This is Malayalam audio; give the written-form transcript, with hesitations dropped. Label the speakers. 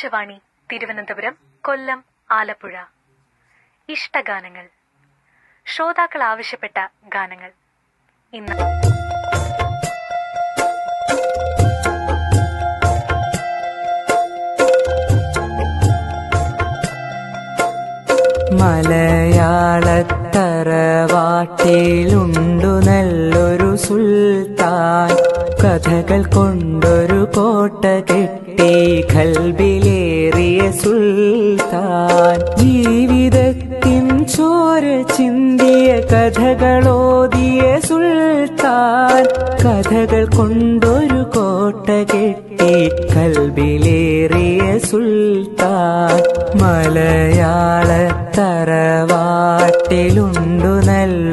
Speaker 1: ആകാശവാണി തിരുവനന്തപുരം, കൊല്ലം, ആലപ്പുഴ. ഇഷ്ടഗാനങ്ങൾ. ശ്രോതാക്കൾ ആവശ്യപ്പെട്ട ഗാനങ്ങൾ. ഇന്ന്
Speaker 2: മലയാളത്തറവാട്ടിലുണ്ടു നല്ലൊരു സുൽത്താൻ, കഥകൾ കൊണ്ടൊരു കോട്ട കെട്ടി ഖൽബിലേറിയ സുൽത്താൻ. ജീവിതത്തിൻ ചോര ചിന്തിയ കഥകളോതിയ സുൽത്താൻ, കഥകൾ കൊണ്ടൊരു കോട്ട കെട്ടി ഖൽബിലേറിയ സുൽത്താൻ. മലയാളത്തറവാട്ടിലുണ്ടു നല്ല